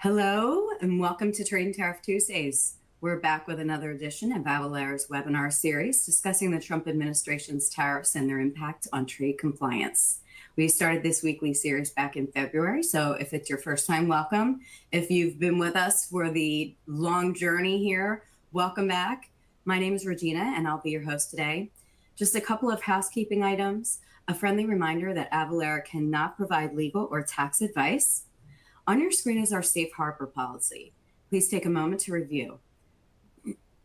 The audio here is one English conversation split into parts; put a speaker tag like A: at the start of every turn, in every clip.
A: Hello and welcome to Tariff Tuesdays. We're back with another edition of Avalara's webinar series discussing the Trump administration's tariffs and their impact on trade compliance. We started this weekly series back in February, so if it's your first time, welcome. If you've been with us for the long journey here, welcome back. My name is Regina and I'll be your host today. Just a couple of housekeeping items. A friendly reminder that Avalara cannot provide legal or tax advice. On your screen is our safe harbor policy. Please take a moment to review.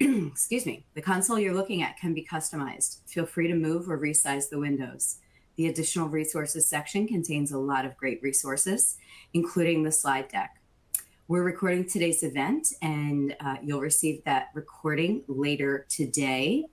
A: Excuse me. The console you're looking at can be customized. Feel free to move or resize the windows. The additional resources section contains a lot of great resources, including the slide deck. We're recording today's event and you'll receive that recording later today.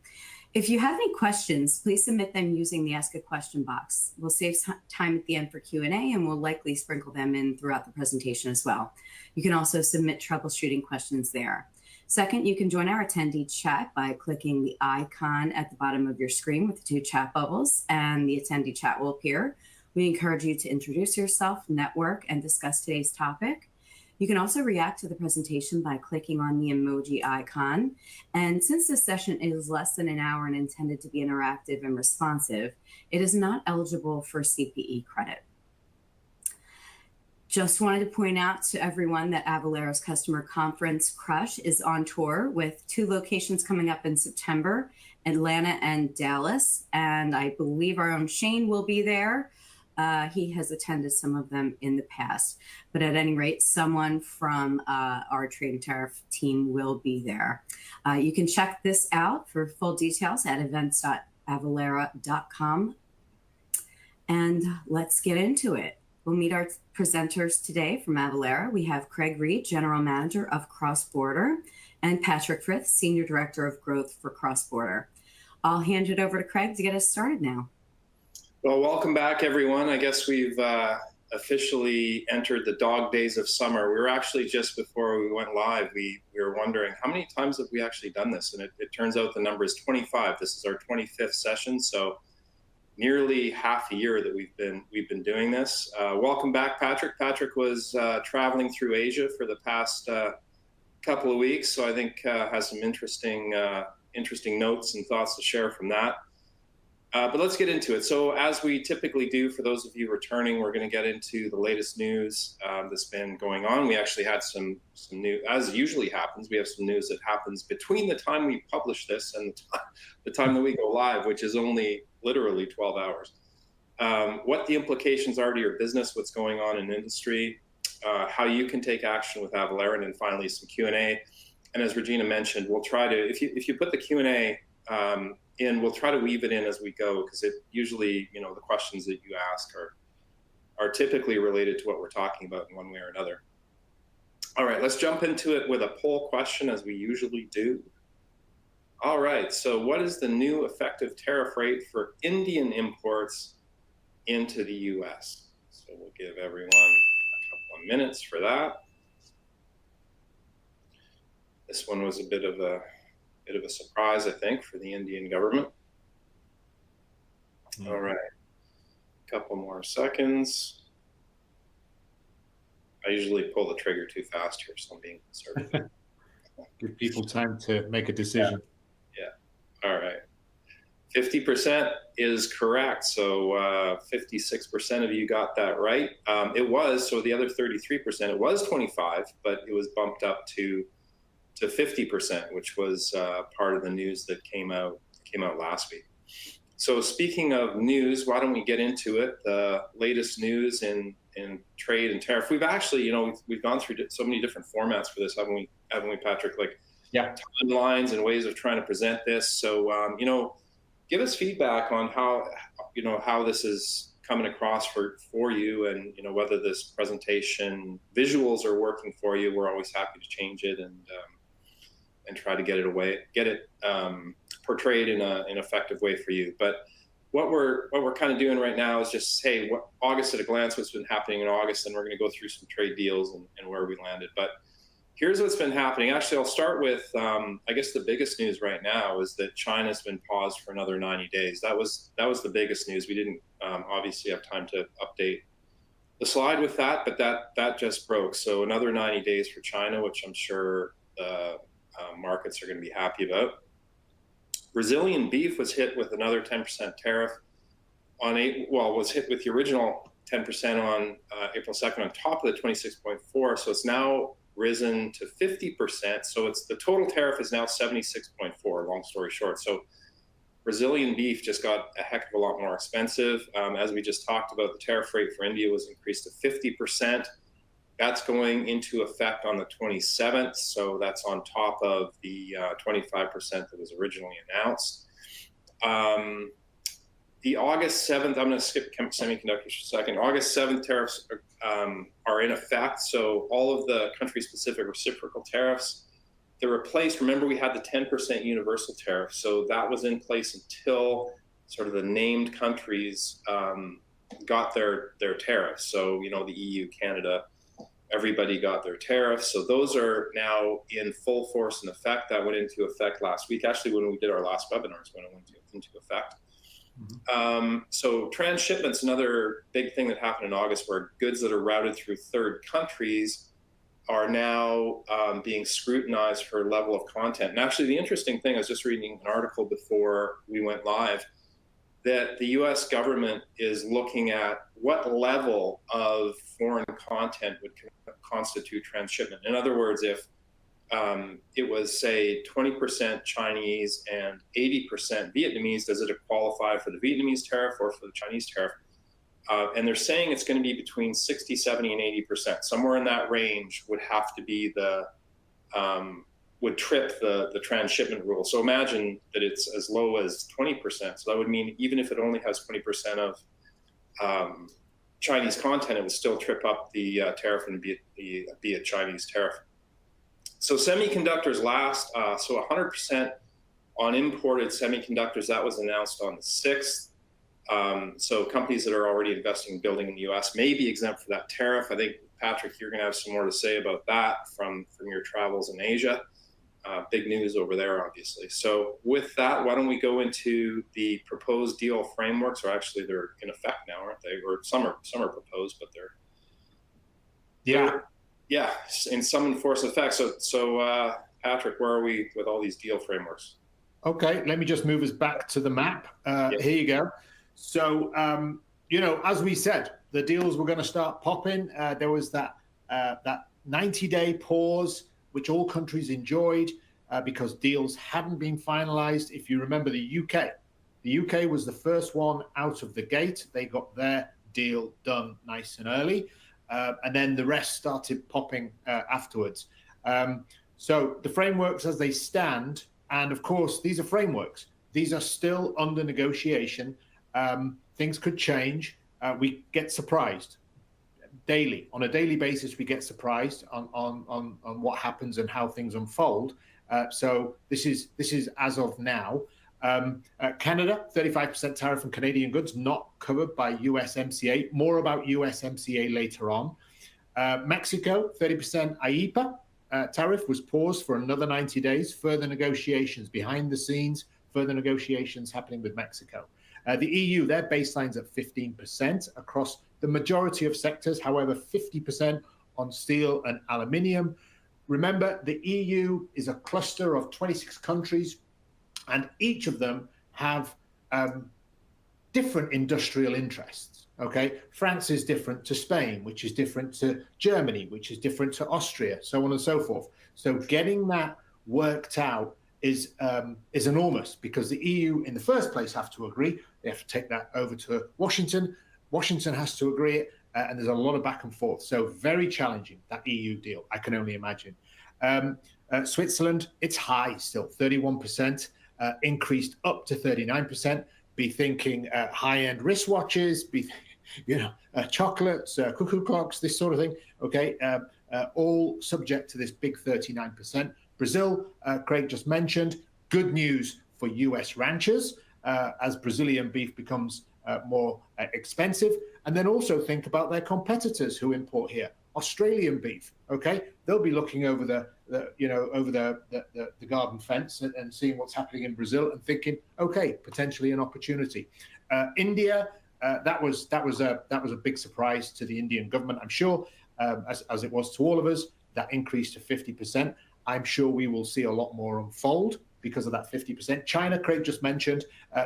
A: If you have any questions, please submit them using the Ask a Question box. We'll save time at the end for Q&A and we'll likely sprinkle them in throughout the presentation as well. You can also submit troubleshooting questions there. Second, you can join our attendee chat by clicking the icon at the bottom of your screen with the two chat bubbles, and the attendee chat will appear. We encourage you to introduce yourself, network, and discuss today's topic. You can also react to the presentation by clicking on the emoji icon. And since this session is less than an hour and intended to be interactive and responsive, it is not eligible for CPE credit. Just wanted to point out to everyone that Avalara's customer conference Crush is on tour with 2 locations coming up in September, Atlanta and Dallas. And I believe our own Shane will be there. He has attended some of them in the past, but at any rate, someone from our trade and tariff team will be there. You can check this out for full details at events.avalara.com. And let's get into it. We'll meet our presenters today from Avalara. We have Craig Reed, General Manager of Cross Border, and Patrick Frith, Senior Director of Growth for Cross Border. I'll hand it over to Craig to get us started now.
B: Well, welcome back, everyone. I guess we've officially entered the dog days of summer. We were actually, just before we went live, we were wondering how many times have we actually done this? And it turns out the number is 25. This is our 25th session, so nearly half a year that we've been doing this. Welcome back, Patrick. Patrick was traveling through Asia for the past couple of weeks, so I think has some interesting notes and thoughts to share from that. But let's get into it. So as we typically do, for those of you returning, we're going to get into the latest news that's been going on. We actually had some news, as usually happens. We have some news that happens between the time we publish this and the time that we go live, which is only literally 12 hours. What the implications are to your business, what's going on in industry, how you can take action with Avalara, and then finally some Q&A. And as Regina mentioned, we'll try to, if you put the Q&A in, we'll try to weave it in as we go, because it usually, the questions that you ask are typically related to what we're talking about in one way or another. All right, let's jump into it with a poll question, as we usually do. All right, so what is the new effective tariff rate for Indian imports into the US? So we'll give everyone a couple of minutes for that. This one was a bit of a surprise, I think, for the Indian government. All right, a couple more seconds. I usually pull the trigger too fast here, so I'm being conservative.
C: Give people time to make a decision.
B: Yeah. All right. 50% is correct. So 56% of you got that right. It was, so the other 33%, it was 25, but it was bumped up to 50%, which was part of the news that came out last week. So speaking of news, why don't we get into it? The latest news in trade and tariff. We've actually, we've gone through so many different formats for this, haven't we, Patrick? Like, yeah, timelines and ways of trying to present this. So, give us feedback on how this is coming across for you, and whether this presentation visuals are working for you. We're always happy to change it and try to get it portrayed in an effective way for you. But what we're kind of doing right now is just, hey, what August at a glance, what's been happening in August, and we're going to go through some trade deals and where we landed. But here's what's been happening. Actually, I'll start with, I guess the biggest news right now is that China's been paused for another 90 days. That was the biggest news. We didn't obviously have time to update the slide with that, but that just broke. So another 90 days for China, which I'm sure markets are going to be happy about. Brazilian beef was hit with another 10% tariff on was hit with the original 10% on April 2nd on top of the 26.4. So it's now risen to 50%. So it's the total tariff is now 76.4, long story short. So Brazilian beef just got a heck of a lot more expensive. As we just talked about, the tariff rate for India was increased to 50%. That's going into effect on the 27th. So that's on top of the 25% that was originally announced. The August 7th, I'm going to skip semiconductors for a second. August 7th tariffs are in effect. So all of the country-specific reciprocal tariffs, they're replaced. Remember, we had the 10% universal tariff. So that was in place until sort of the named countries got their tariffs. So, the EU, Canada, everybody got their tariffs. So those are now in full force and effect. That went into effect last week. Actually, when we did our last webinars, when it went into effect. So transshipment's another big thing that happened in August, where goods that are routed through third countries are now being scrutinized for level of content. And actually, the interesting thing, I was just reading an article before we went live, that the US government is looking at what level of foreign content would constitute transshipment. In other words, if it was, say, 20% Chinese and 80% Vietnamese, does it qualify for the Vietnamese tariff or for the Chinese tariff? And they're saying it's going to be between 60, 70, and 80%. Somewhere in that range would have to be would trip the transshipment rule. So imagine that it's as low as 20%. So that would mean even if it only has 20% of Chinese content, it would still trip up the tariff and be a Chinese tariff. So semiconductors last, so 100% on imported semiconductors, that was announced on the 6th. So companies that are already investing in building in the US may be exempt for that tariff. I think, Patrick, you're going to have some more to say about that from your travels in Asia. Big news over there, obviously. So with that, why don't we go into the proposed deal frameworks, or actually they're in effect now, aren't they? Or some are proposed, but they're in some in force effect. So Patrick, where are we with all these deal frameworks?
C: Okay, let me just move us back to the map. Here you go. So, as we said, the deals were going to start popping. There was that 90-day pause, which all countries enjoyed because deals hadn't been finalized. If you remember the UK was the first one out of the gate. They got their deal done nice and early. And then the rest started popping afterwards. So the frameworks as they stand, and of course, these are frameworks. These are still under negotiation. Things could change. We get surprised daily. On a daily basis, we get surprised on what happens and how things unfold. So this is as of now. Canada, 35% tariff on Canadian goods not covered by USMCA. More about USMCA later on. Mexico, 30% IEPA tariff was paused for another 90 days. Further negotiations behind the scenes, further negotiations happening with Mexico. The EU, their baseline's at 15% across the majority of sectors, however, 50% on steel and aluminium. Remember, the EU is a cluster of 26 countries, and each of them have different industrial interests, okay? France is different to Spain, which is different to Germany, which is different to Austria, so on and so forth. So getting that worked out is enormous, because the EU in the first place have to agree. They have to take that over to Washington. Washington has to agree, and there's a lot of back and forth. So very challenging, that EU deal, I can only imagine. Switzerland, it's high still, 31%, increased up to 39%. Be thinking high-end wristwatches, chocolates, cuckoo clocks, this sort of thing, okay? All subject to this big 39%. Brazil, Craig just mentioned, good news for US ranchers as Brazilian beef becomes more expensive. And then also think about their competitors who import here. Australian beef, okay? They'll be looking over the garden fence and seeing what's happening in Brazil and thinking, okay, potentially an opportunity. India, that was a big surprise to the Indian government. I'm sure, as it was to all of us, that increased to 50%. I'm sure we will see a lot more unfold because of that 50%. China, Craig just mentioned,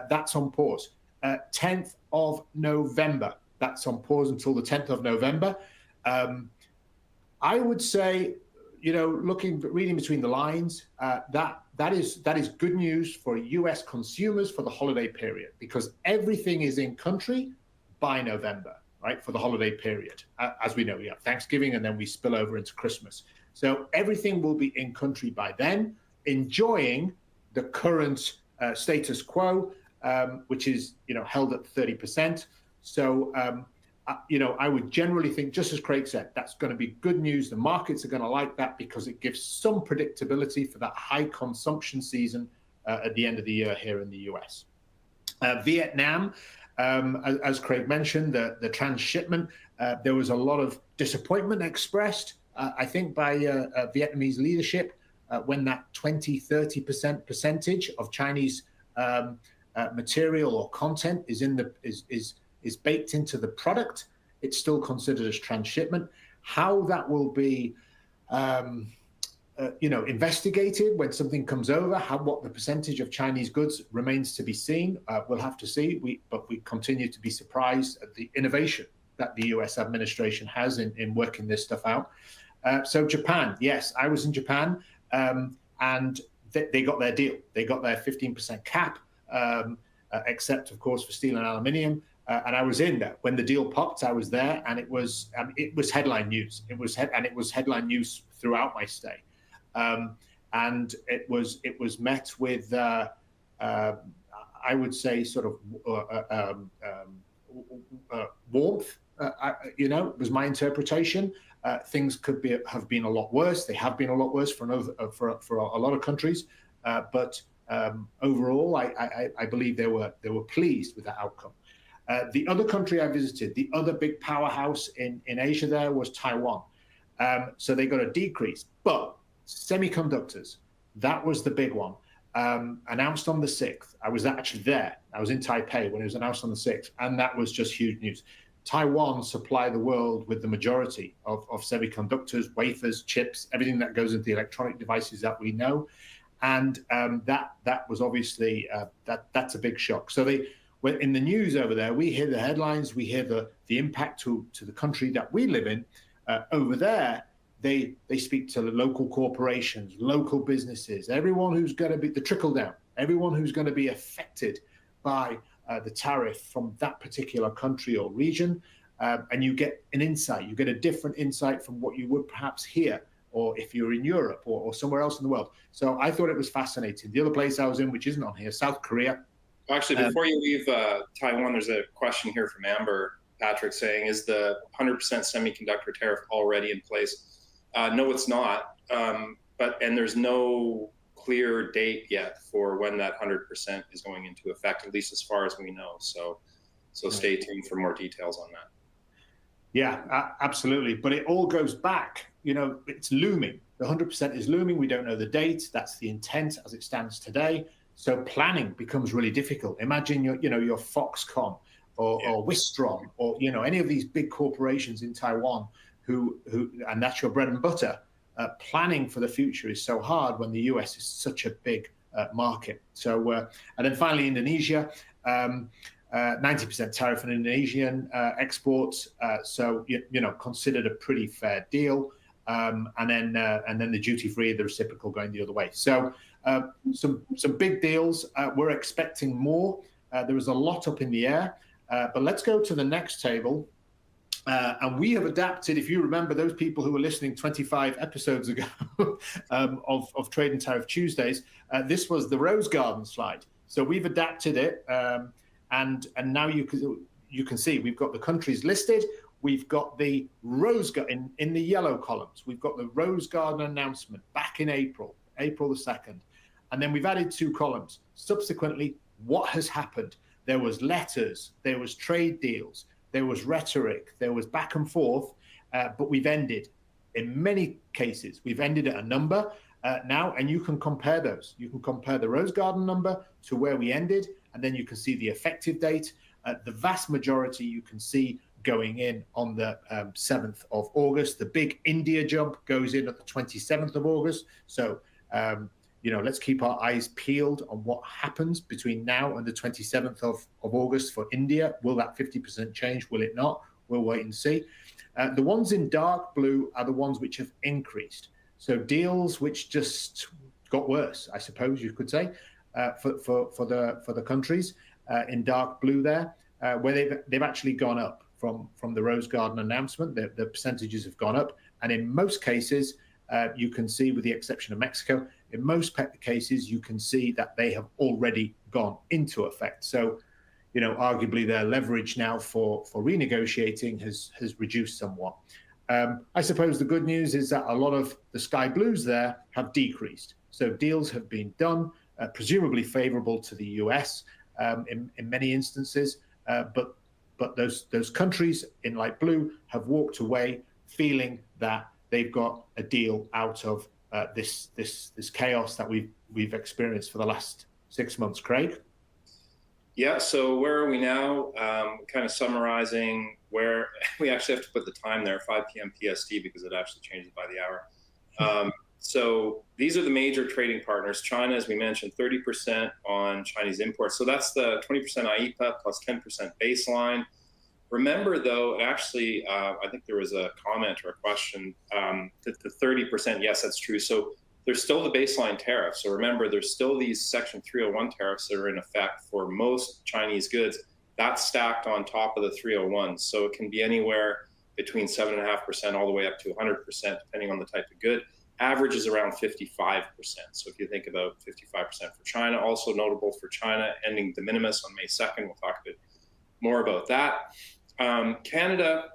C: that's on pause. 10th of November, that's on pause until the 10th of November. I would say, reading between the lines, that is good news for US consumers for the holiday period, because everything is in country by November, right? For the holiday period. As we know, we have Thanksgiving and then we spill over into Christmas. So everything will be in country by then, enjoying the current status quo, which is, held at 30%. So, I would generally think, just as Craig said, that's going to be good news. The markets are going to like that because it gives some predictability for that high consumption season at the end of the year here in the US. Vietnam, as Craig mentioned, the transshipment, there was a lot of disappointment expressed, I think, by Vietnamese leadership when that 20-30% percentage of Chinese material or content is baked into the product. It's still considered as transshipment. How that will be, investigated when something comes over, what the percentage of Chinese goods remains to be seen. We'll have to see. But we continue to be surprised at the innovation that the US administration has in working this stuff out. So Japan, yes, I was in Japan, and they got their deal. They got their 15% cap, except of course for steel and aluminium. And I was in there when the deal popped. I was there, and it was headline news. It was headline news throughout my stay, and it was met with I would say sort of warmth. Was my interpretation. Things have been a lot worse. They have been a lot worse for a lot of countries, but overall, I believe they were pleased with that outcome. The other country I visited, the other big powerhouse in Asia there, was Taiwan. So they got a decrease, but semiconductors, that was the big one. Announced on the 6th. I was actually there. I was in Taipei when it was announced on the 6th, and that was just huge news. Taiwan supply the world with the majority of semiconductors, wafers, chips, everything that goes into the electronic devices that we know. And that was obviously, that's a big shock. So in the news over there, we hear the headlines, we hear the impact to the country that we live in. Over there, they speak to the local corporations, local businesses, everyone who's going to be the trickle down, everyone who's going to be affected by the tariff from that particular country or region. And you get an insight, you get a different insight from what you would perhaps hear, or if you're in Europe or somewhere else in the world. So I thought it was fascinating. The other place I was in, which isn't on here, South Korea.
B: Actually, before you leave Taiwan, there's a question here from Amber Patrick saying, is the 100% semiconductor tariff already in place? No, it's not. And there's no clear date yet for when that 100% is going into effect, at least as far as we know. So stay tuned for more details on that.
C: Yeah, absolutely. But it all goes back, it's looming. The 100% is looming. We don't know the date. That's the intent as it stands today. So planning becomes really difficult. Imagine your Foxconn or Wistron or any of these big corporations in Taiwan who and that's your bread and butter. Planning for the future is so hard when the US is such a big market. So and then finally Indonesia, 90% tariff on Indonesian exports. So considered a pretty fair deal. And then the duty free, the reciprocal going the other way. So some big deals. We're expecting more. There was a lot up in the air. But let's go to the next table. And we have adapted, if you remember, those people who were listening 25 episodes ago of Trade and Tariff Tuesdays, this was the Rose Garden slide. So we've adapted it. And now you can see we've got the countries listed. We've got the Rose Garden in the yellow columns. We've got the Rose Garden announcement back in April the 2nd. And then we've added 2 columns. Subsequently, what has happened? There was letters, there was trade deals, there was rhetoric, there was back and forth, but we've ended. In many cases, we've ended at a number now, and you can compare those. You can compare the Rose Garden number to where we ended, and then you can see the effective date. The vast majority you can see going in on the 7th of August. The big India jump goes in at the 27th of August. So, let's keep our eyes peeled on what happens between now and the 27th of August for India. Will that 50% change? Will it not? We'll wait and see. The ones in dark blue are the ones which have increased. So deals which just got worse, I suppose you could say, for the countries in dark blue there, where they've actually gone up from the Rose Garden announcement. The percentages have gone up, and in most cases, you can see, with the exception of Mexico, in most cases you can see that they have already gone into effect. So, arguably their leverage now for renegotiating has reduced somewhat. I suppose the good news is that a lot of the sky blues there have decreased. So deals have been done, presumably favorable to the US in many instances, but those countries in light blue have walked away feeling that they've got a deal out of this chaos that we've experienced for the last 6 months. Craig?
B: Yeah, so where are we now? Kind of summarizing where we actually have to put the time there, 5 p.m. PST, because it actually changes by the hour. So these are the major trading partners. China, as we mentioned, 30% on Chinese imports. So that's the 20% IEPA plus 10% baseline. Remember, though, actually, I think there was a comment or a question that the 30%, yes, that's true. So there's still the baseline tariff. So remember, there's still these Section 301 tariffs that are in effect for most Chinese goods. That's stacked on top of the 301. So it can be anywhere between 7.5% all the way up to 100%, depending on the type of good. Average is around 55%. So if you think about 55% for China, also notable for China, ending de minimis on May 2nd. We'll talk a bit more about that. Canada,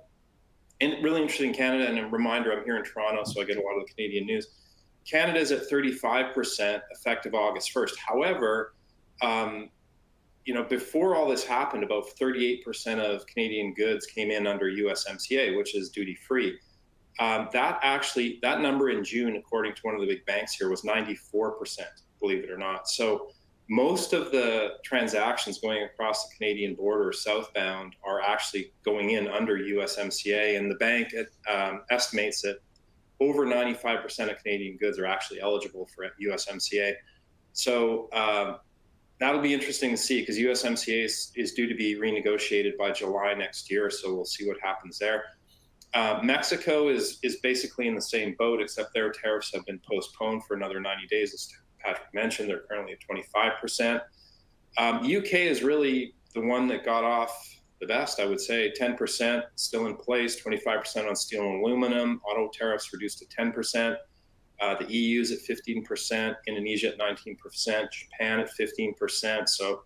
B: and really interesting, Canada, and a reminder, I'm here in Toronto, so I get a lot of the Canadian news. Canada is at 35% effective August 1st. However, before all this happened, about 38% of Canadian goods came in under USMCA, which is duty-free. That number in June, according to one of the big banks here, was 94%, believe it or not. So most of the transactions going across the Canadian border southbound are actually going in under USMCA, and the bank estimates that over 95% of Canadian goods are actually eligible for USMCA. So that'll be interesting to see, because USMCA is due to be renegotiated by July next year, so we'll see what happens there. Mexico is basically in the same boat, except their tariffs have been postponed for another 90 days. As Patrick mentioned, they're currently at 25%. UK is really the one that got off the best, I would say. 10% still in place, 25% on steel and aluminum. Auto tariffs reduced to 10%. The EU is at 15%, Indonesia at 19%, Japan at 15%. So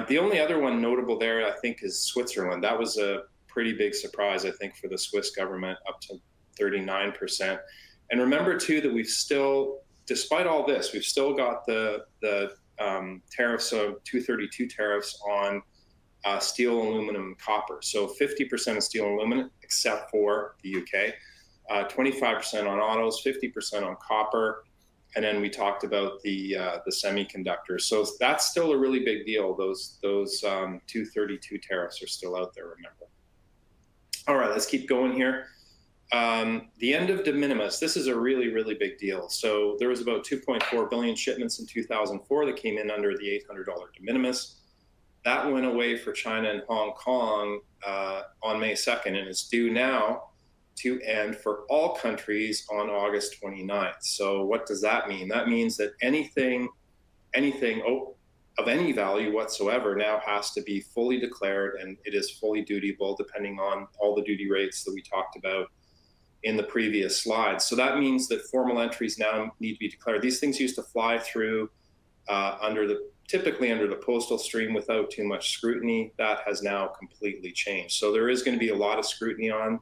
B: the only other one notable there, I think, is Switzerland. That was a pretty big surprise, I think, for the Swiss government, up to 39%. And remember, too, that we've still, despite all this, we've still got the tariffs of 232 tariffs on steel, aluminum, and copper. So 50% of steel and aluminum, except for the UK, 25% on autos, 50% on copper, and then we talked about the semiconductors. So that's still a really big deal. Those 232 tariffs are still out there, remember. All right, let's keep going here. The end of de minimis, this is a really, really big deal. So there was about 2.4 billion shipments in 2004 that came in under the $800 de minimis. That went away for China and Hong Kong on May 2nd, and it's due now to end for all countries on August 29th. So what does that mean? That means that anything of any value whatsoever now has to be fully declared, and it is fully dutiable depending on all the duty rates that we talked about in the previous slides. So that means that formal entries now need to be declared. These things used to fly through typically under the postal stream without too much scrutiny. That has now completely changed. So there is going to be a lot of scrutiny on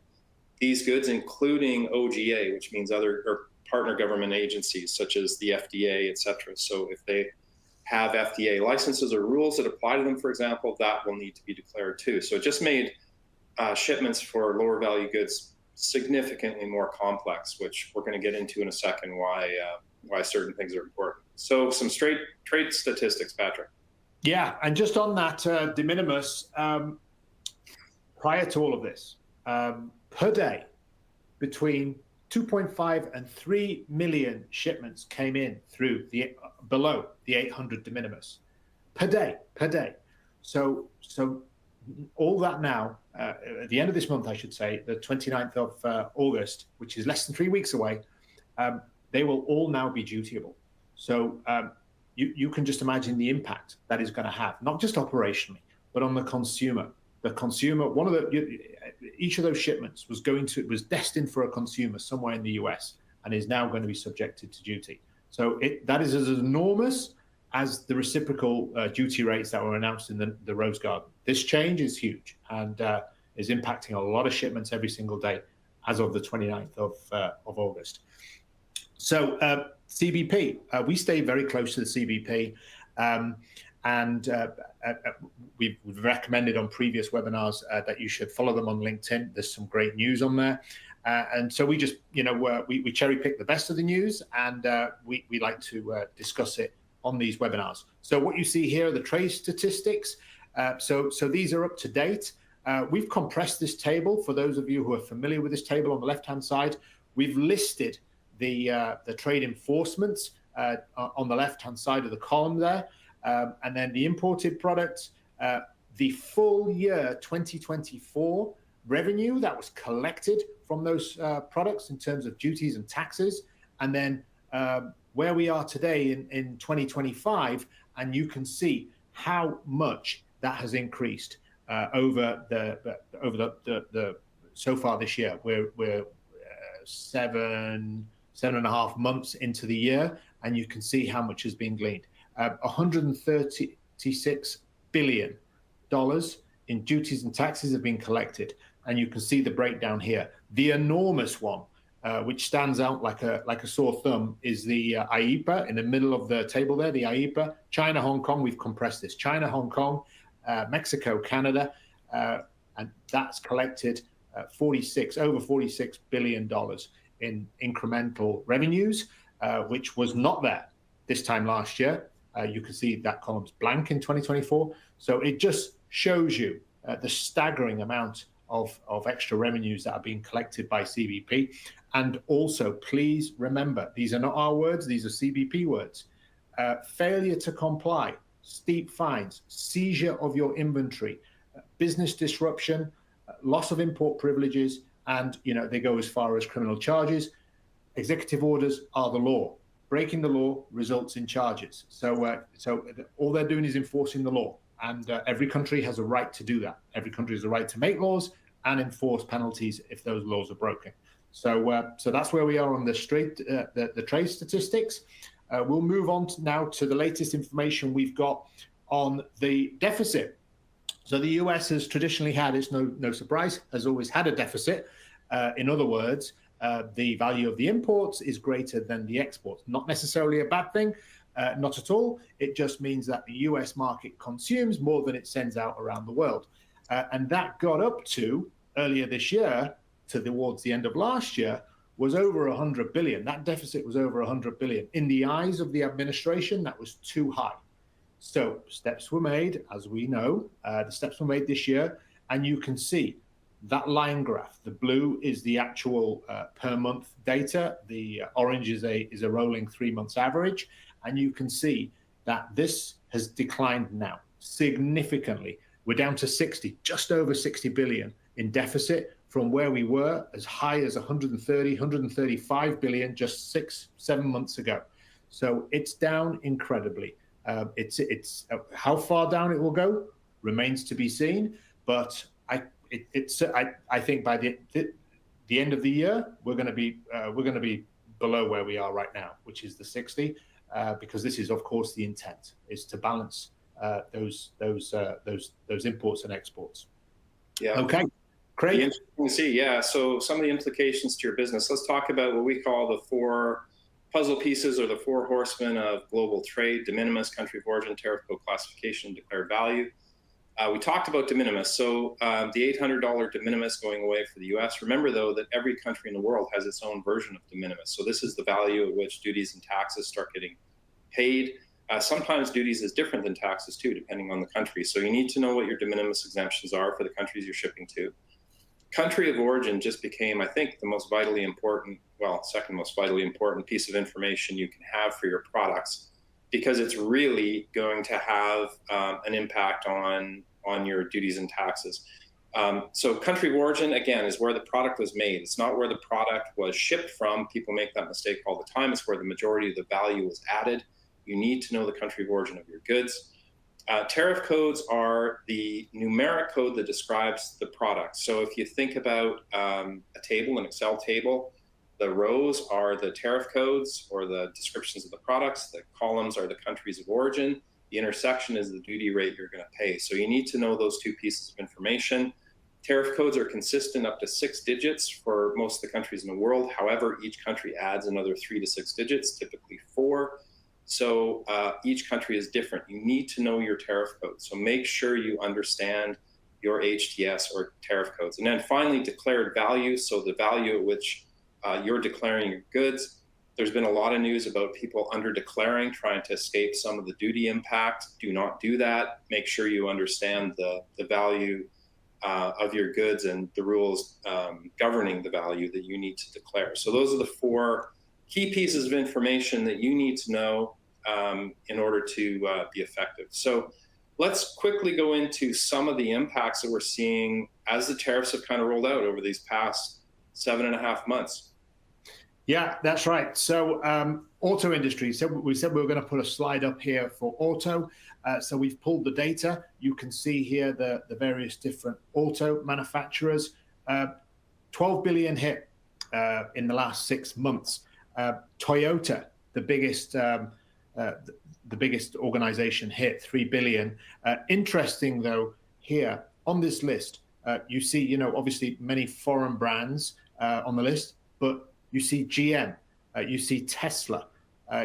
B: these goods, including OGA, which means other or partner government agencies such as the FDA, et cetera. So if they have FDA licenses or rules that apply to them, for example, that will need to be declared too. So it just made shipments for lower value goods significantly more complex, which we're going to get into in a second why certain things are important. So some straight trade statistics, Patrick.
C: Yeah, and just on that de minimis, prior to all of this, per day, between 2.5 and 3 million shipments came in through below the 800 de minimis per day. So all that now, at the end of this month, I should say, the 29th of August, which is less than 3 weeks away, they will all now be dutiable. So you can just imagine the impact that is going to have, not just operationally, but on the consumer. The consumer, each of those shipments was destined for a consumer somewhere in the US and is now going to be subjected to duty. So that is as enormous as the reciprocal duty rates that were announced in the Rose Garden. This change is huge and is impacting a lot of shipments every single day as of the 29th of August. So CBP, we stay very close to the CBP. And we've recommended on previous webinars that you should follow them on LinkedIn. There's some great news on there. And so we just, we cherry pick the best of the news, and we like to discuss it on these webinars. So what you see here are the trade statistics. So these are up to date. We've compressed this table. For those of you who are familiar with this table, on the left-hand side, we've listed the trade enforcements on the left-hand side of the column there. And then the imported products, the full year 2024 revenue that was collected from those products in terms of duties and taxes, and then where we are today in 2025, and you can see how much that has increased over the so far this year. We're 7.5 months into the year, and you can see how much has been gleaned. $136 billion in duties and taxes have been collected, and you can see the breakdown here. The enormous one, which stands out like a sore thumb, is the IEEPA in the middle of the table there. The IEEPA, China, Hong Kong. We've compressed this: China, Hong Kong, Mexico, Canada, and that's collected over $46 billion in incremental revenues, which was not there this time last year. You can see that column's blank in 2024. So it just shows you the staggering amount of extra revenues that are being collected by CBP. And also, please remember, these are not our words, these are CBP words. Failure to comply, steep fines, seizure of your inventory, business disruption, loss of import privileges, and they go as far as criminal charges. Executive orders are the law. Breaking the law results in charges. So all they're doing is enforcing the law, and every country has a right to do that. Every country has a right to make laws and enforce penalties if those laws are broken. So that's where we are on the trade statistics. We'll move on now to the latest information we've got on the deficit. So the US has traditionally had, it's no surprise, has always had a deficit. In other words, the value of the imports is greater than the exports. Not necessarily a bad thing, not at all. It just means that the US market consumes more than it sends out around the world. And that got up to, earlier this year, towards the end of last year, was over 100 billion. That deficit was over 100 billion. In the eyes of the administration, that was too high. So steps were made, as we know. The steps were made this year, and you can see that line graph. The blue is the actual per month data. The orange is a rolling 3 months average. And you can see that this has declined now significantly. We're down to just over 60 billion in deficit from where we were as high as 135 billion just 6-7 months ago. So it's down incredibly. It's how far down it will go remains to be seen, but I think by the end of the year we're going to be below where we are right now, which is the 60, because this is of course the intent is to balance those imports and exports.
B: Yeah.
C: Okay. Craig.
B: Interesting to see. Yeah. So some of the implications to your business. Let's talk about what we call the 4 puzzle pieces, or the 4 horsemen of global trade: de minimis, country of origin, tariff code classification, declared value. We talked about de minimis. So the $800 de minimis going away for the US. Remember, though, that every country in the world has its own version of de minimis. So this is the value at which duties and taxes start getting paid. Sometimes duties is different than taxes too, depending on the country. So you need to know what your de minimis exemptions are for the countries you're shipping to. Country of origin just became, I think, the most vitally important, well, second most vitally important piece of information you can have for your products, because it's really going to have an impact on your duties and taxes. So country of origin, again, is where the product was made. It's not where the product was shipped from. People make that mistake all the time. It's where the majority of the value was added. You need to know the country of origin of your goods. Tariff codes are the numeric code that describes the product. So if you think about a table, an Excel table, the rows are the tariff codes or the descriptions of the products. The columns are the countries of origin. The intersection is the duty rate you're going to pay. So you need to know those two pieces of information. Tariff codes are consistent up to 6 digits for most of the countries in the world. However, each country adds another 3 to 6 digits, typically 4. So each country is different. You need to know your tariff code. So make sure you understand your HTS or tariff codes. And then finally, declared value. So the value at which you're declaring your goods. There's been a lot of news about people under-declaring, trying to escape some of the duty impact. Do not do that. Make sure you understand the value of your goods and the rules governing the value that you need to declare. So those are the 4 key pieces of information that you need to know in order to be effective. So let's quickly go into some of the impacts that we're seeing as the tariffs have kind of rolled out over these past 7.5 months.
C: Yeah, that's right. So auto industry, so we said we were going to put a slide up here for auto. So we've pulled the data. You can see here the various different auto manufacturers. 12 billion hit in the last 6 months. Toyota, the biggest organization, hit 3 billion. Interesting though, here on this list, you see, obviously many foreign brands on the list, but you see GM, you see Tesla,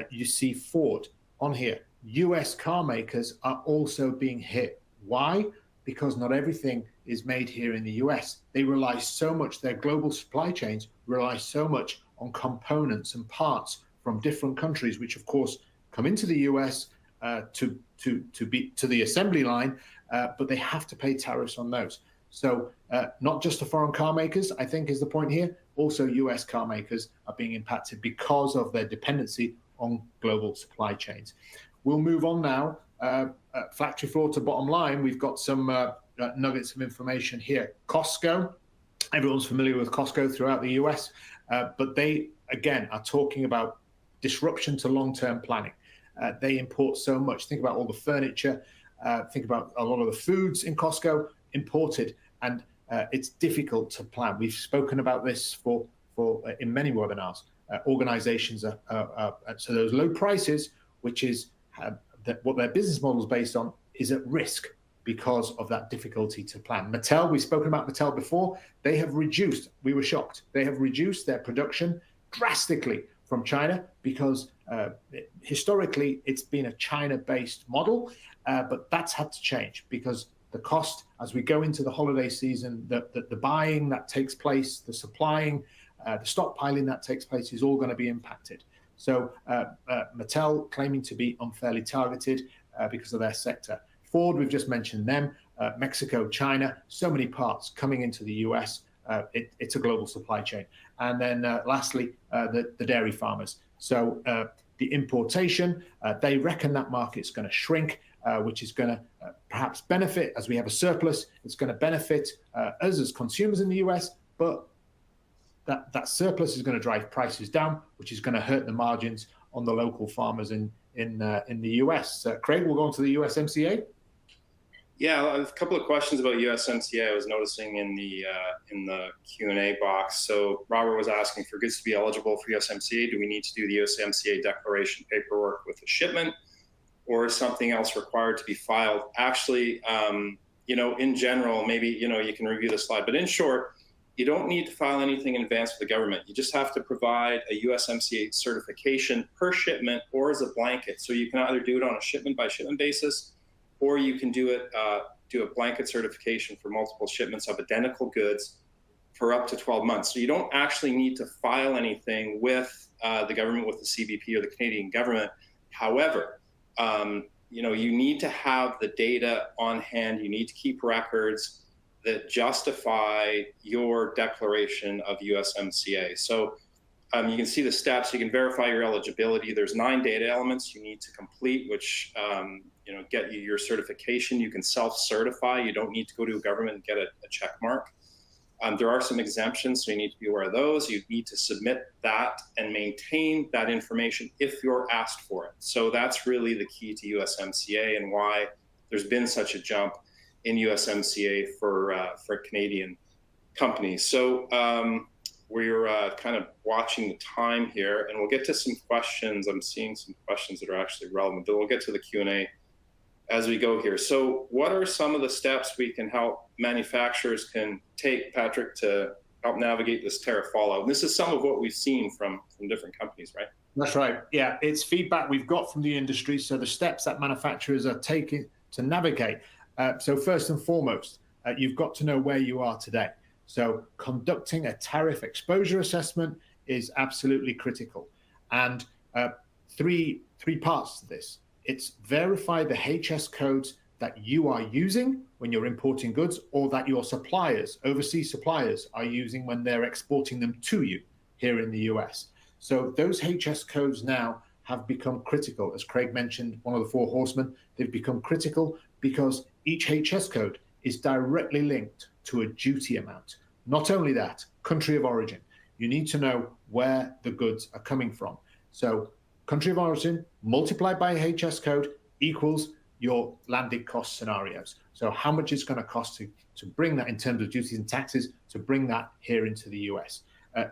C: you see Ford on here. US car makers are also being hit. Why? Because not everything is made here in the US. They rely so much, their global supply chains rely so much on components and parts from different countries, which of course come into the US to the assembly line, but they have to pay tariffs on those. So not just the foreign car makers, I think is the point here. Also, US car makers are being impacted because of their dependency on global supply chains. We'll move on now. Factory floor to bottom line, we've got some nuggets of information here. Costco, everyone's familiar with Costco throughout the US, but they, again, are talking about disruption to long-term planning. They import so much. Think about all the furniture. Think about a lot of the foods in Costco imported, and it's difficult to plan. We've spoken about this for in many webinars. Organizations are so those low prices, which is what their business model is based on, is at risk because of that difficulty to plan. Mattel, we've spoken about Mattel before. They have reduced. We were shocked. They have reduced their production drastically from China because historically it's been a China-based model, but that's had to change because the cost as we go into the holiday season, the buying that takes place, the supplying, the stockpiling that takes place is all going to be impacted. So Mattel claiming to be unfairly targeted because of their sector. Ford, we've just mentioned them. Mexico, China, so many parts coming into the US. It's a global supply chain. And then lastly, the dairy farmers. So the importation, they reckon that market's going to shrink, which is going to perhaps benefit, as we have a surplus, it's going to benefit us as consumers in the US, but that surplus is going to drive prices down, which is going to hurt the margins on the local farmers in the US. Craig, we'll go on to the USMCA.
B: Yeah, a couple of questions about USMCA I was noticing in the Q&A box. So Robert was asking, for goods to be eligible for USMCA, do we need to do the USMCA declaration paperwork with the shipment, or is something else required to be filed? Actually, in general, maybe, you can review the slide, but in short, you don't need to file anything in advance with the government. You just have to provide a USMCA certification per shipment or as a blanket. So you can either do it on a shipment by shipment basis, or you can do a blanket certification for multiple shipments of identical goods for up to 12 months. So you don't actually need to file anything with the government, with the CBP or the Canadian government. However, you need to have the data on hand. You need to keep records that justify your declaration of USMCA. So you can see the steps. You can verify your eligibility. There's 9 data elements you need to complete, which get you your certification. You can self-certify. You don't need to go to a government and get a check mark. There are some exemptions, so you need to be aware of those. You need to submit that and maintain that information if you're asked for it. So that's really the key to USMCA and why there's been such a jump in USMCA for Canadian companies. So we're kind of watching the time here, and we'll get to some questions. I'm seeing some questions that are actually relevant, but we'll get to the Q&A as we go here. So what are some of the steps we can help manufacturers can take, Patrick, to help navigate this tariff fallout? And this is some of what we've seen from different companies, right?
C: That's right. Yeah, it's feedback we've got from the industry. So the steps that manufacturers are taking to navigate. So first and foremost, you've got to know where you are today. So conducting a tariff exposure assessment is absolutely critical. And three parts to this. It's verify the HS codes that you are using when you're importing goods, or that your suppliers, overseas suppliers, are using when they're exporting them to you here in the US. So those HS codes now have become critical. As Craig mentioned, one of the 4 horsemen, they've become critical because each HS code is directly linked to a duty amount. Not only that, country of origin. You need to know where the goods are coming from. So country of origin multiplied by HS code equals your landed cost scenarios. So how much it's going to cost to bring that in terms of duties and taxes, to bring that here into the US.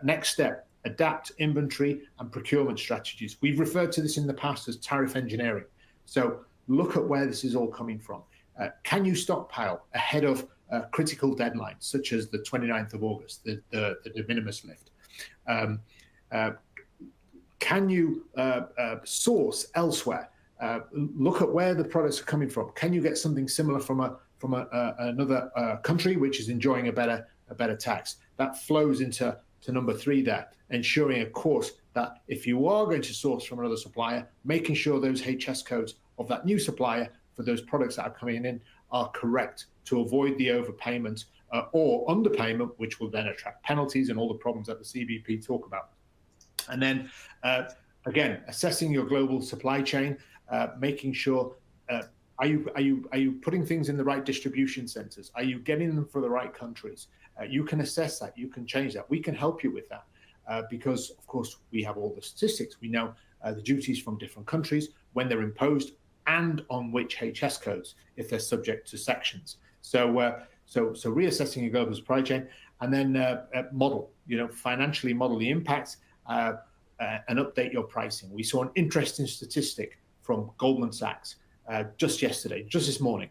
C: Next step, adapt inventory and procurement strategies. We've referred to this in the past as tariff engineering. So look at where this is all coming from. Can you stockpile ahead of critical deadlines, such as the 29th of August, the de minimis lift? Can you source elsewhere? Look at where the products are coming from. Can you get something similar from another country which is enjoying a better tax? That flows into number 3 there, ensuring, of course, that if you are going to source from another supplier, making sure those HS codes of that new supplier for those products that are coming in are correct to avoid the overpayment or underpayment, which will then attract penalties and all the problems that the CBP talk about. And then, again, assessing your global supply chain, making sure, are you putting things in the right distribution centers? Are you getting them for the right countries? You can assess that. You can change that. We can help you with that because, of course, we have all the statistics. We know the duties from different countries, when they're imposed, and on which HS codes, if they're subject to sections. So reassessing your global supply chain, and then financially model the impacts and update your pricing. We saw an interesting statistic from Goldman Sachs just this morning.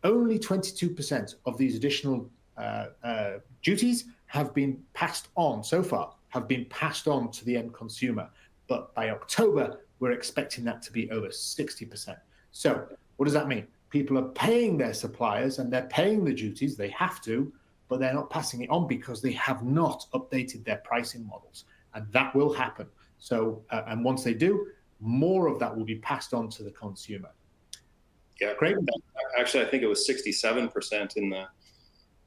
C: Only 22% of these additional duties have been passed on so far, have been passed on to the end consumer. But by October, we're expecting that to be over 60%. So what does that mean? People are paying their suppliers and they're paying the duties, they have to, but they're not passing it on because they have not updated their pricing models. And that will happen. So, and once they do, more of that will be passed on to the consumer.
B: Yeah, Craig? Actually, I think it was 67%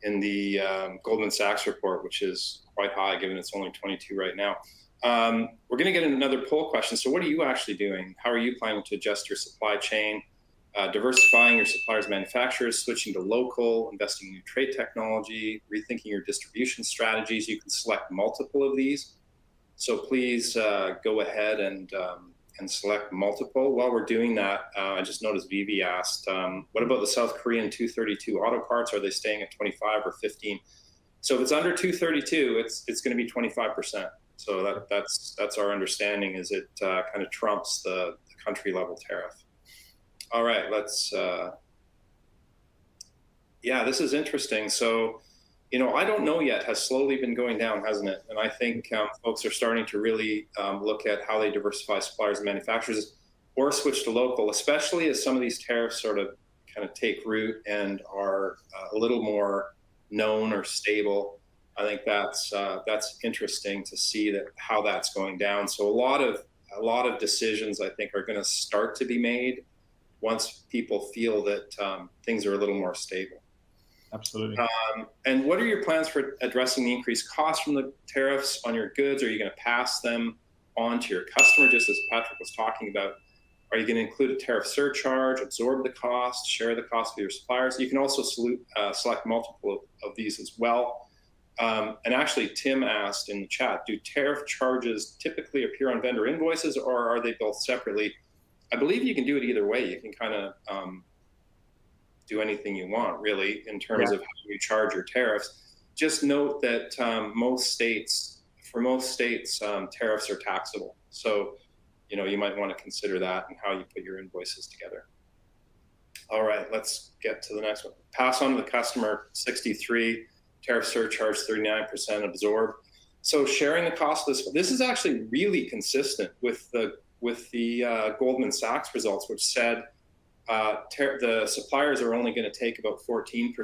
B: in the Goldman Sachs report, which is quite high, given it's only 22 right now. We're going to get another poll question. So what are you actually doing? How are you planning to adjust your supply chain, diversifying your suppliers, manufacturers, switching to local, investing in new trade technology, rethinking your distribution strategies? You can select multiple of these. So please go ahead and select multiple. While we're doing that, I just noticed Vivi asked, what about the South Korean 232 auto parts? Are they staying at 25 or 15? So if it's under 232, it's going to be 25%. So that's our understanding, is it kind of trumps the country level tariff. All right, this is interesting. So, I don't know yet, has slowly been going down, hasn't it? And I think folks are starting to really look at how they diversify suppliers and manufacturers or switch to local, especially as some of these tariffs sort of kind of take root and are a little more known or stable. I think that's interesting to see how that's going down. So a lot of a lot of decisions, I think, are going to start to be made once people feel that things are a little more stable.
C: Absolutely.
B: And what are your plans for addressing the increased cost from the tariffs on your goods? Are you going to pass them on to your customer, just as Patrick was talking about? Are you going to include a tariff surcharge, absorb the cost, share the cost with your suppliers? You can also select multiple of these as well. And actually, Tim asked in the chat, do tariff charges typically appear on vendor invoices, or are they billed separately? I believe you can do it either way. You can kind of do anything you want, really, in terms of how you charge your tariffs. Just note that for most states, tariffs are taxable. So, you might want to consider that and how you put your invoices together. All right, let's get to the next one. Pass on to the customer, 63, tariff surcharge, 39%, absorb. So sharing the cost of this is actually really consistent with the Goldman Sachs results, which said the suppliers are only going to take about 14%,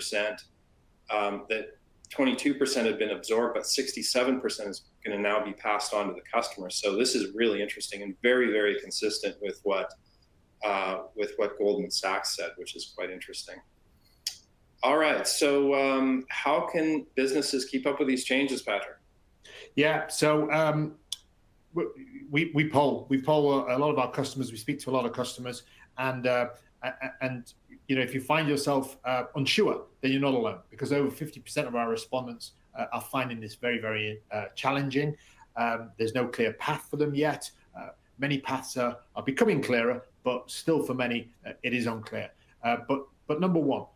B: that 22% had been absorbed, but 67% is going to now be passed on to the customer. So this is really interesting and very, very consistent with what Goldman Sachs said, which is quite interesting. All right, so how can businesses keep up with these changes, Patrick?
C: Yeah, so we poll a lot of our customers. We speak to a lot of customers, and if you find yourself unsure, then you're not alone, because over 50% of our respondents are finding this very, very challenging. There's no clear path for them yet. Many paths are becoming clearer, but still for many it is unclear. But number one,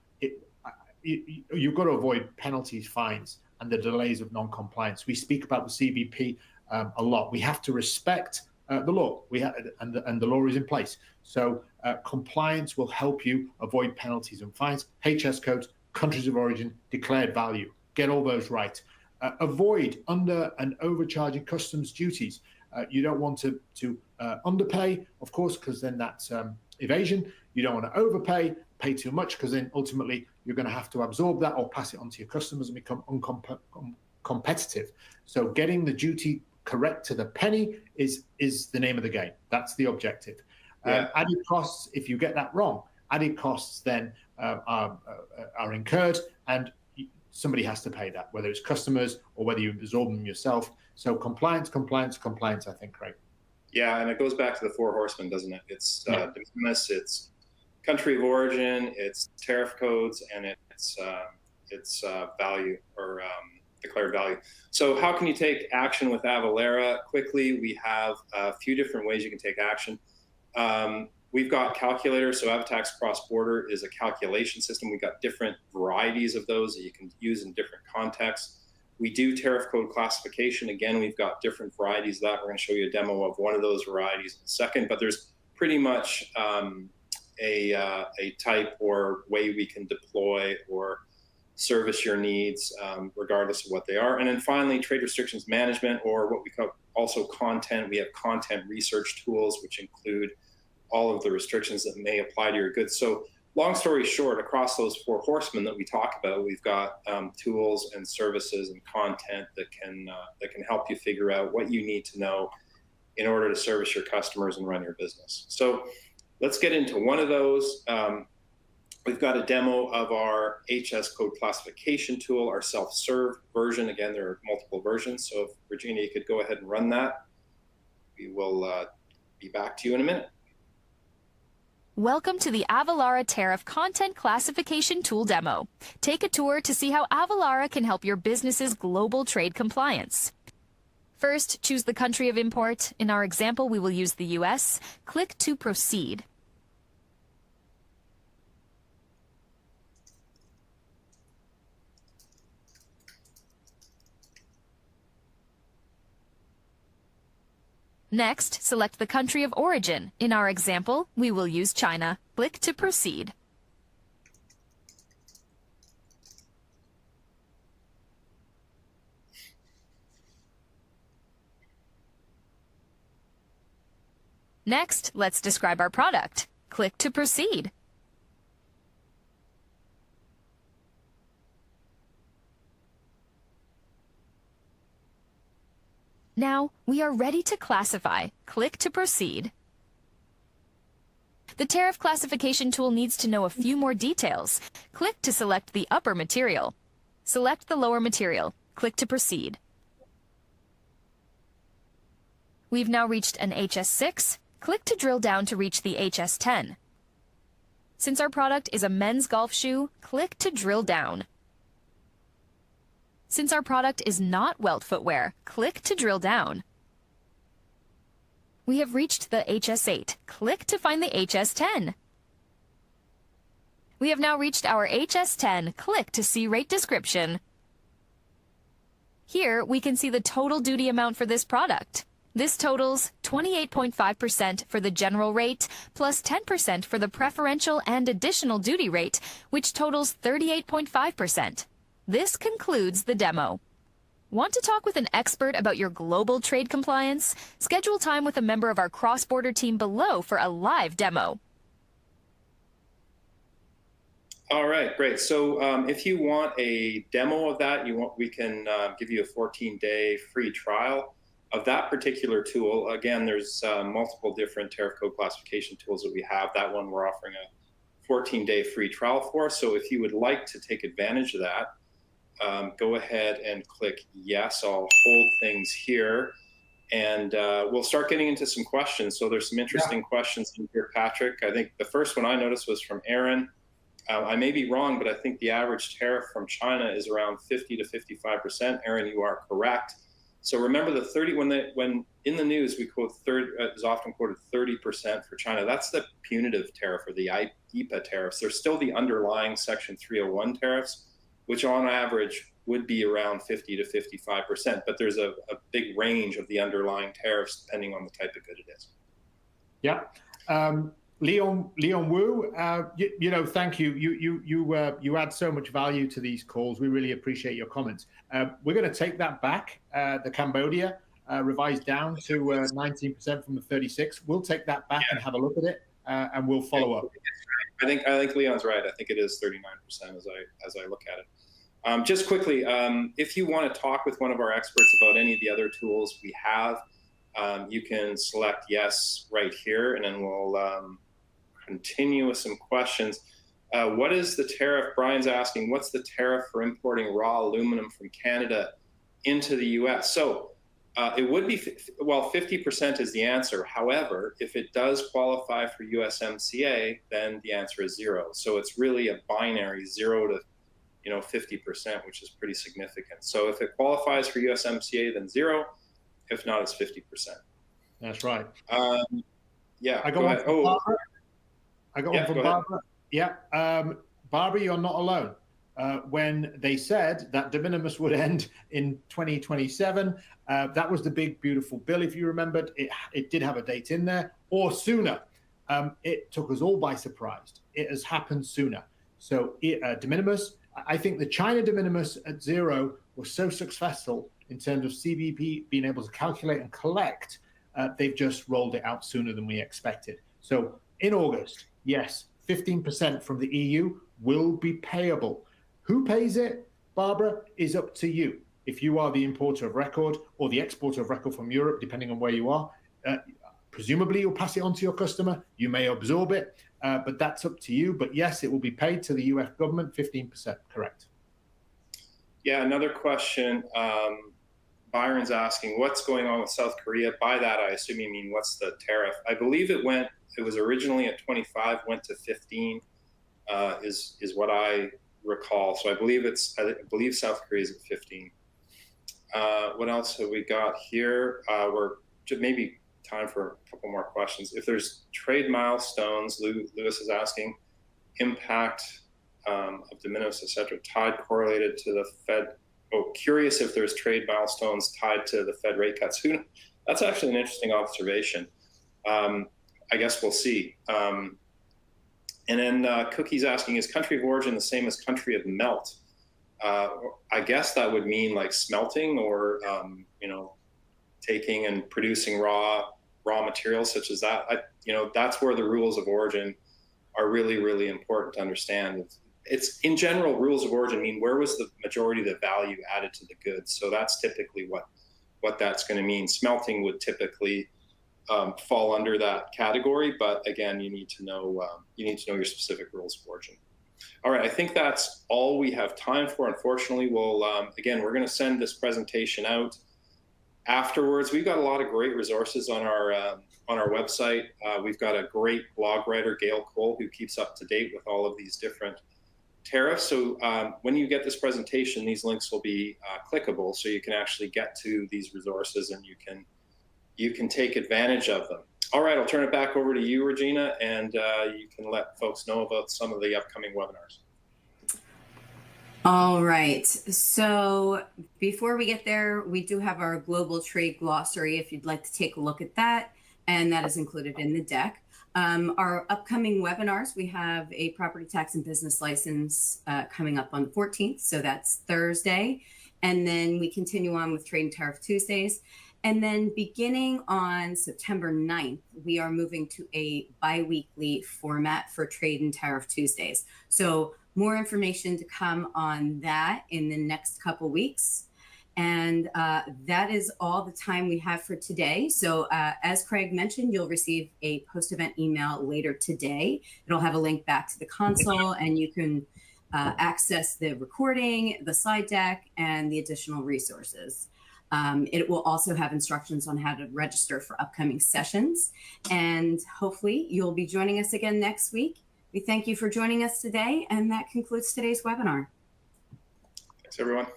C: you've got to avoid penalties, fines, and the delays of non-compliance. We speak about the CBP a lot. We have to respect the law. And the law is in place. So compliance will help you avoid penalties and fines. HS codes, countries of origin, declared value. Get all those right. Avoid under and overcharging customs duties. You don't want to underpay, of course, because then that's evasion. You don't want to overpay, pay too much, because then ultimately you're going to have to absorb that or pass it on to your customers and become uncompetitive. So getting the duty correct to the penny is the name of the game. That's the objective. Added costs, if you get that wrong, added costs then are incurred, and somebody has to pay that, whether it's customers or whether you absorb them yourself. So compliance, I think, Craig.
B: Yeah, and it goes back to the four horsemen, doesn't it? It's de minimis, it's country of origin, it's tariff codes, and it's value or declared value. So how can you take action with Avalara? Quickly, we have a few different ways you can take action. We've got calculators. So AvaTax Cross Border is a calculation system. We've got different varieties of those that you can use in different contexts. We do tariff code classification. Again, we've got different varieties of that. We're going to show you a demo of one of those varieties in a second, but there's pretty much a type or way we can deploy or service your needs regardless of what they are. And then finally, trade restrictions management, or what we call also content. We have content research tools, which include all of the restrictions that may apply to your goods. So long story short, across those four horsemen that we talk about, we've got tools and services and content that can help you figure out what you need to know in order to service your customers and run your business. So let's get into one of those. We've got a demo of our HS code classification tool, our self-serve version. Again, there are multiple versions. So if Virginia, you could go ahead and run that. We will be back to you in a minute.
D: Welcome to the Avalara Tariff Content Classification Tool demo. Take a tour to see how Avalara can help your business's global trade compliance. First, choose the country of import. In our example, we will use the US. Click to proceed. Next, select the country of origin. In our example, we will use China. Click to proceed. Next, let's describe our product. Click to proceed. Now, we are ready to classify. Click to proceed. The tariff classification tool needs to know a few more details. Click to select the upper material. Select the lower material. Click to proceed. We've now reached an HS6. Click to drill down to reach the HS10. Since our product is a men's golf shoe, click to drill down. Since our product is not welt footwear, click to drill down. We have reached the HS8. Click to find the HS10. We have now reached our HS10. Click to see rate description. Here, we can see the total duty amount for this product. This totals 28.5% for the general rate, plus 10% for the preferential and additional duty rate, which totals 38.5%. This concludes the demo. Want to talk with an expert about your global trade compliance? Schedule time with a member of our cross-border team below for a live demo.
B: All right, great. So if you want a demo of that, we can give you a 14-day free trial of that particular tool. Again, there's multiple different tariff code classification tools that we have. That one we're offering a 14-day free trial for. So if you would like to take advantage of that, go ahead and click yes. I'll hold things here, and we'll start getting into some questions. So there's some interesting questions in here, Patrick. I think the first one I noticed was from Aaron. I may be wrong, but I think the average tariff from China is around 50 to 55%. Aaron, you are correct. So remember the 30, when in the news we quote is often quoted 30% for China. That's the punitive tariff, or the IEEPA tariffs. There's still the underlying Section 301 tariffs, which on average would be around 50 to 55%. But there's a big range of the underlying tariffs depending on the type of good it is.
C: Yeah. Leon Wu, thank you. You add so much value to these calls. We really appreciate your comments. We're going to take that back. The Cambodia revised down to 19% from the 36. We'll take that back and have a look at it, and we'll follow up.
B: I think Leon's right. I think it is 39% as I look at it. Just quickly, if you want to talk with one of our experts about any of the other tools we have, you can select yes right here, and then we'll continue with some questions. What is the tariff? Brian's asking, what's the tariff for importing raw aluminum from Canada into the US? So it would be, 50% is the answer. However, if it does qualify for USMCA, then the answer is 0. So it's really a binary 0 to 50%, which is pretty significant. So if it qualifies for USMCA, then 0. If not, it's 50%.
C: That's right.
B: Yeah.
C: I got one from Barbara. I got one from Barbara. Yeah. Barbara, you're not alone. When they said that de minimis would end in 2027, that was the big, beautiful bill. If you remembered, it did have a date in there, or sooner. It took us all by surprise. It has happened sooner. So de minimis, I think the China de minimis at 0 was so successful in terms of CBP being able to calculate and collect. They've just rolled it out sooner than we expected. So in August, yes, 15% from the EU will be payable. Who pays it, Barbara, is up to you. If you are the importer of record or the exporter of record from Europe, depending on where you are, presumably you'll pass it on to your customer. You may absorb it, but that's up to you. But yes, it will be paid to the US government, 15%, correct.
B: Yeah, another question. Byron's asking, what's going on with South Korea? By that, I assume you mean what's the tariff? I believe it was originally at 25, went to 15, is what I recall. So I believe South Korea is at 15. What else have we got here? We're just maybe time for a couple more questions. If there's trade milestones, Lewis is asking, impact of de minimis, et cetera, tied correlated to the Fed. Oh, curious if there's trade milestones tied to the Fed rate cuts. That's actually an interesting observation. I guess we'll see. And then Cookie's asking, is country of origin the same as country of melt? I guess that would mean like smelting or, taking and producing raw materials such as that. That's where the rules of origin are really, really important to understand. It's in general, rules of origin mean where was the majority of the value added to the goods. So that's typically what what that's going to mean. Smelting would typically fall under that category, but again, you need to know your specific rules of origin. All right, I think that's all we have time for. Unfortunately, again, we're going to send this presentation out afterwards. We've got a lot of great resources on our website. We've got a great blog writer, Gail Cole, who keeps up to date with all of these different tariffs. So when you get this presentation, these links will be clickable, so you can actually get to these resources and you can take advantage of them. All right, I'll turn it back over to you, Regina, and you can let folks know about some of the upcoming webinars.
A: All right, so before we get there, we do have our global trade glossary if you'd like to take a look at that, and that is included in the deck. Our upcoming webinars, we have a property tax and business license coming up on the 14th, so that's Thursday. And then we continue on with Trade and Tariff Tuesdays. And then beginning on September 9th, we are moving to a bi-weekly format for Trade and Tariff Tuesdays. So more information to come on that in the next couple weeks. And that is all the time we have for today. So as Craig mentioned, you'll receive a post-event email later today. It'll have a link back to the console, and you can access the recording, the slide deck, and the additional resources. It will also have instructions on how to register for upcoming sessions. And hopefully you'll be joining us again next week. We thank you for joining us today, and that concludes today's webinar.
B: Thanks, everyone.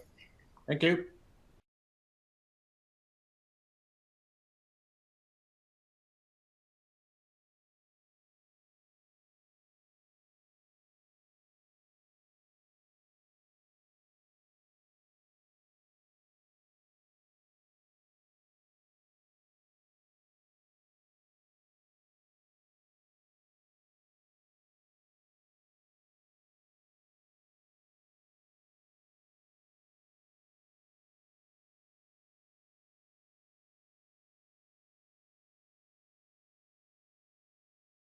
C: Thank you.